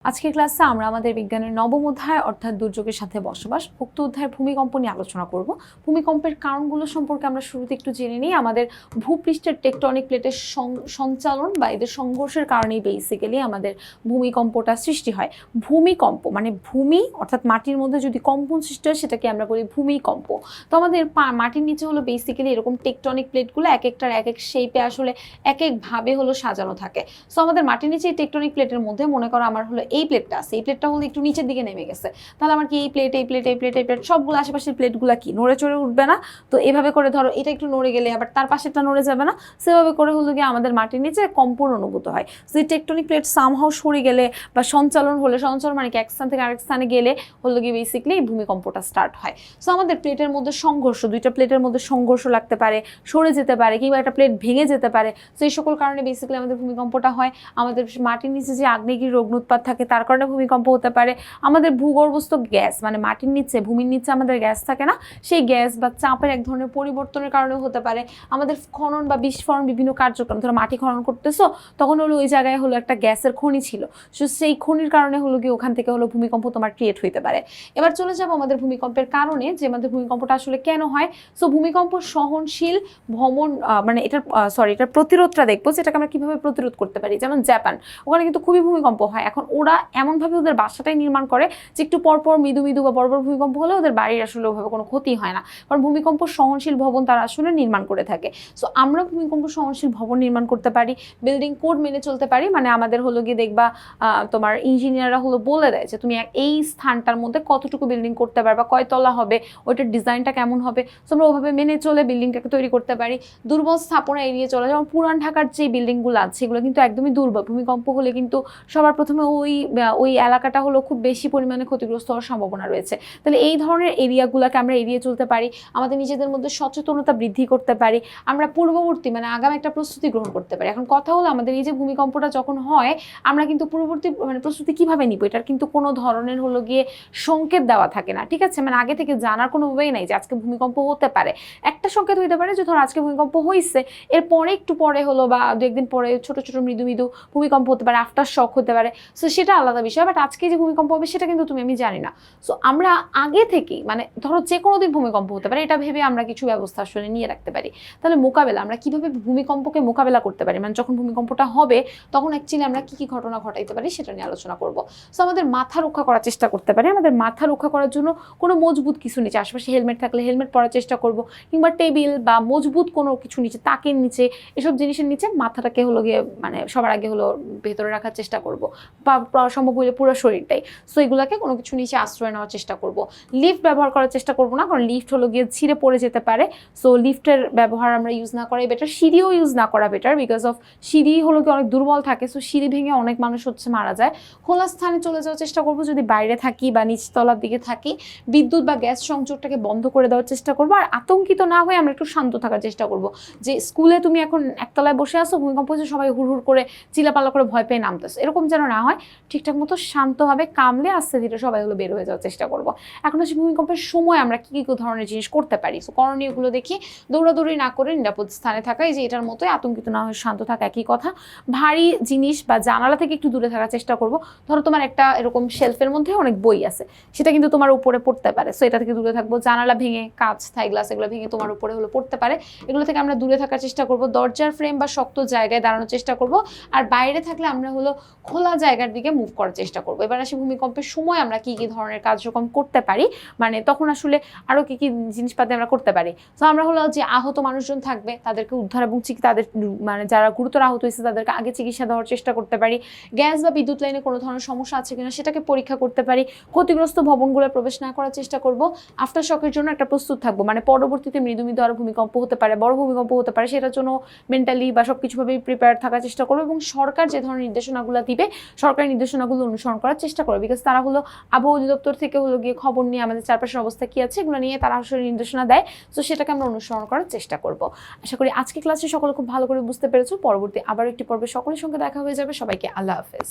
আজকের ক্লাসে আমরা আমাদের বিজ্ঞানের নবম অধ্যায় অর্থাৎ দুর্যোগের সাথে বসবাস উক্ত অধ্যায়ের ভূমিকম্প নিয়ে আলোচনা করব। ভূমিকম্পের কারণগুলো সম্পর্কে আমরা শুরুতে একটু জেনে নিই। আমাদের ভূপৃষ্ঠের টেকটনিক প্লেটের সঞ্চালন বা এদের সংঘর্ষের কারণেই বেসিক্যালি আমাদের ভূমিকম্পটা সৃষ্টি হয়। ভূমিকম্প মানে ভূমি অর্থাৎ মাটির মধ্যে যদি কম্পন সৃষ্টি হয় সেটাকে আমরা বলি ভূমিকম্প। তো আমাদের মাটির নিচে হলো বেসিক্যালি এরকম টেকটনিক প্লেটগুলো এক একটার এক এক শেপে আসলে এক একভাবে হলো সাজানো থাকে। সো আমাদের মাটির নিচে এই টেকটনিক প্লেটের মধ্যে মনে করো আমার হলো এই প্লেটটা আছে, এই প্লেটটা হলো একটু নিচের দিকে নেমে গেছে, তাহলে আমার কি এই প্লেট এই প্লেট এই প্লেট এই প্লেট সবগুলো আশেপাশের প্লেটগুলো কি নড়ে চড়ে উঠবে না? তো এভাবে করে ধরো এটা একটু নড়ে গেলে আবার তার পাশেটা নড়ে যাবে না? সেভাবে করে হলো গিয়ে আমাদের মাটির নিচে কম্পন অনুভূত হয়। সো এই টেকটনিক প্লেট সামহাও সরে গেলে বা সঞ্চালন হলে, সঞ্চালন মানে কি এক স্থান থেকে আরেক স্থানে গেলে হলো গিয়ে বেসিক্যালি এই ভূমিকম্পটা স্টার্ট হয়। সো আমাদের প্লেটের মধ্যে সংঘর্ষ, দুইটা প্লেটের মধ্যে সংঘর্ষ লাগতে পারে, সরে যেতে পারে, কিংবা একটা প্লেট ভেঙে যেতে পারে। সো এই সকল কারণে বেসিক্যালি আমাদের ভূমিকম্পটা হয়। আমাদের মাটির নিচে যে আগ্নেয়গিরির অগ্নুৎপাত থাকে তার কারণে ভূমিকম্প হতে পারে। আমাদের ভূগর্ভস্থ গ্যাস মানে মাটির নিচে ভূমির নিচে আমাদের গ্যাস থাকে না, সেই গ্যাস বা চাপের এক ধরনের পরিবর্তনের কারণেও হতে পারে। আমাদের খনন বা বিস্ফোরণ বিভিন্ন কার্যক্রম, ধরো মাটি খনন করতেছো, তখন হলো ওই জায়গায় হলো একটা গ্যাসের খনি ছিল, সো সেই খনির কারণে হলো কি ওখান থেকে হলো ভূমিকম্প তোমার ক্রিয়েট হইতে পারে। এবার চলে যাবো আমাদের ভূমিকম্পের কারণে, যে আমাদের ভূমিকম্পটা আসলে কেন হয়। সো ভূমিকম্প সহনশীল ভ্রমণ মানে এটার প্রতিরোধটা দেখবো, যেটাকে আমরা কিভাবে প্রতিরোধ করতে পারি। যেমন জাপান, ওখানে কিন্তু খুবই ভূমিকম্প হয়। এখন ওরা এমনভাবে ওদের বাসাটাই নির্মাণ করে যে একটু পরপর মৃদু মৃদু বা বড় বড় ভূমিকম্প হলে ওদের বাড়ির আসলে ওভাবে কোনো ক্ষতি হয় না, কারণ ভূমিকম্প সহনশীল ভবন তারা আসলে নির্মাণ করে থাকে। সো আমরা ভূমিকম্প সহনশীল ভবন নির্মাণ করতে পারি, বিল্ডিং কোড মেনে চলতে পারি। মানে আমাদের হলো গিয়ে দেখবা তোমার ইঞ্জিনিয়াররা হলো বলে দেয় যে তুমি এই স্থানটার মধ্যে কতটুকু বিল্ডিং করতে পারবা, কয়তলা হবে, ওইটার ডিজাইনটা কেমন হবে। সো আমরা ওভাবে মেনে চলে বিল্ডিংটাকে তৈরি করতে পারি। দুর্বল স্থাপনা এড়িয়ে চলে, যেমন পুরান ঢাকার যে বিল্ডিংগুলো আছে সেগুলো কিন্তু একদমই দুর্বল। ভূমিকম্প হলে কিন্তু সবার প্রথমে ওই এলাকাটা হলো খুব বেশি পরিমাণে ক্ষতিগ্রস্ত হওয়ার সম্ভাবনা রয়েছে। তাহলে এই ধরনের এরিয়াগুলোকে আমরা এড়িয়ে চলতে পারি। আমাদের নিজেদের মধ্যে সচেতনতা বৃদ্ধি করতে পারি। আমরা পূর্ববর্তী মানে আগাম একটা প্রস্তুতি গ্রহণ করতে পারি। এখন কথা হলো আমাদের এই যে ভূমিকম্পটা যখন হয় আমরা কিন্তু পূর্ববর্তী মানে প্রস্তুতি কিভাবে নিব, এটার কিন্তু কোনো ধরনের হলো গিয়ে সংকেত দেওয়া থাকে না, ঠিক আছে? মানে আগে থেকে জানার কোনো ওয়ে নাই যে আজকে ভূমিকম্প হতে পারে। একটা সংকেত হইতে পারে যে ধরো আজকে ভূমিকম্প হয়েছে, এরপরে একটু পরে হলো বা দু একদিন পরে ছোট ছোট মৃদু মৃদু ভূমিকম্প হতে পারে, আফটার শক হতে পারে। সো সেটা আলাদা বিষয়। বাট আজকে যে ভূমিকম্প হবে সেটা কিন্তু আমি জানি না। সো আমরা আগে থেকেই মানে ধরো যে কোনো দিন ভূমিকম্প হতে পারে, এটা ভেবে আমরা কিছু ব্যবস্থা আসলে নিয়ে রাখতে পারি। তাহলে মোকাবেলা আমরা কিভাবে ভূমিকম্পকে মোকাবেলা করতে পারি, মানে যখন ভূমিকম্পটা হবে তখন অ্যাকচুয়ালি আমরা কি কি ঘটনা ঘটাইতে পারি সেটা নিয়ে আলোচনা করব। সো আমাদের মাথা রক্ষা করার চেষ্টা করতে পারি। আমাদের মাথা রক্ষা করার জন্য কোনো মজবুত কিছু নিচে, আশেপাশে হেলমেট থাকলে হেলমেট পরার চেষ্টা করব, কিংবা টেবিল বা মজবুত কোনো কিছু নিচে, তাকের নিচে, এসব জিনিসের নিচে মাথাটাকে হলো গিয়ে মানে সবার আগে হলো ভেতরে রাখার চেষ্টা করব, বা সম্ভব হলে পুরো শরীরটাই। সো এগুলোকে কোনো কিছু নিচে আশ্রয় নেওয়ার চেষ্টা করব। লিফট ব্যবহার করার চেষ্টা করব না, কারণ লিফট হলো গিয়ে ছিঁড়ে পড়ে যেতে পারে। সো লিফটের ব্যবহার আমরা ইউজ না করাই বেটার। সিঁড়িও ইউজ না করা বেটার, বিকজ অফ সিঁড়ি হলো গিয়ে অনেক দুর্বল থাকে। সো সিঁড়ি ভেঙে অনেক মানুষ মারা যায়। খোলা স্থানে চলে যাওয়ার চেষ্টা করব যদি বাইরে থাকি বা নিচতলার দিকে থাকি। বিদ্যুৎ বা গ্যাস সংযোগটাকে বন্ধ করে দেওয়ার চেষ্টা করব। আর আতঙ্কিত না হয়ে আমরা একটু শান্ত থাকার চেষ্টা করব। যে স্কুলে তুমি এখন একতলায় বসে আসো, ভূমিকম্প হচ্ছে, সবাই হুড় করে চিলাপালা করে ভয় পেয়ে নামতেছে, এরকম যেন না হয়। ঠিকঠাক মতো শান্তভাবে কামলে আস্তে ধীরে সবাই হলো বের হয়ে যাওয়ার চেষ্টা করব। এখন হচ্ছে ভূমিকম্পের সময় আমরা কি কি ধরনের জিনিস করতে পারি। সো করণীয়গুলো দেখি। দৌড়াদৌড়ি না করে নিরাপদ স্থানে থাকা, এই যে এটার মতোই আতঙ্কিত না হয়ে শান্ত থাকা, একই কথা। ভারী জিনিস বা জানালা থেকে একটু দূরে থাকার চেষ্টা করব। ধরো তোমার একটা এরকম শেলফের মধ্যে অনেক বই আছে, সেটা কিন্তু তোমার উপরে পড়তে পারে। সো এটা থেকে দূরে থাকবো। জানালা ভেঙে, কাঁচ থাই গ্লাস এগুলো ভেঙে তোমার উপরে হলো পড়তে পারে, এগুলো থেকে আমরা দূরে থাকার চেষ্টা করব। দরজার ফ্রেম বা শক্ত জায়গায় দাঁড়ানোর চেষ্টা করব। আর বাইরে থাকলে আমরা হলো খোলা জায়গার দিকে মুভ করার চেষ্টা করবো। এবার আসি ভূমিকম্পের সময় আমরা কি কি ধরনের কার্যক্রম করতে পারি, মানে তখন আসলে আরো কি কি জিনিসপাতি আমরা করতে পারি। তো আমরা হলো যে আহত মানুষজন থাকবে তাদেরকে উদ্ধার এবং তাদের মানে যারা গুরুতর আহত হয়েছে তাদেরকে আগে চিকিৎসা দেওয়ার চেষ্টা করতে পারি। গ্যাস বা বিদ্যুৎ লাইনে কোনো ধরনের সমস্যা আছে কিনা সেটাকে পরীক্ষা করতে পারি। ক্ষতিগ্রস্ত ভবনগুলো প্রবেশ না করার চেষ্টা করব। আফটার শকের জন্য একটা প্রস্তুত থাকবো, মানে পরবর্তীতে মৃদু মৃদু আরো ভূমিকম্প হতে পারে, বড় ভূমিকম্প হতে পারে, সেটার জন্য মেন্টালি বা সবকিছুভাবেই প্রিপেয়ার থাকার চেষ্টা করবো। এবং সরকার যে ধরনের নির্দেশনাগুলো দিবে সরকারি নির্দেশনাগুলো অনুসরণ করার চেষ্টা করবে, বিকজ তারা হলো আবহাওয়া অধিদপ্তর থেকে হলো গিয়ে খবর নিয়ে আমাদের চারপাশের অবস্থা কি আছে এগুলো নিয়ে তারা আসলে নির্দেশনা দেয়। তো সেটাকে আমরা অনুসরণ করার চেষ্টা করব। আশা করি আজকে ক্লাসে সকলে খুব ভালো করে বুঝতে পেরেছো। পরবর্তী আবার একটি পর্বে সকলের সঙ্গে দেখা হয়ে যাবে। সবাইকে আল্লাহ হাফেজ।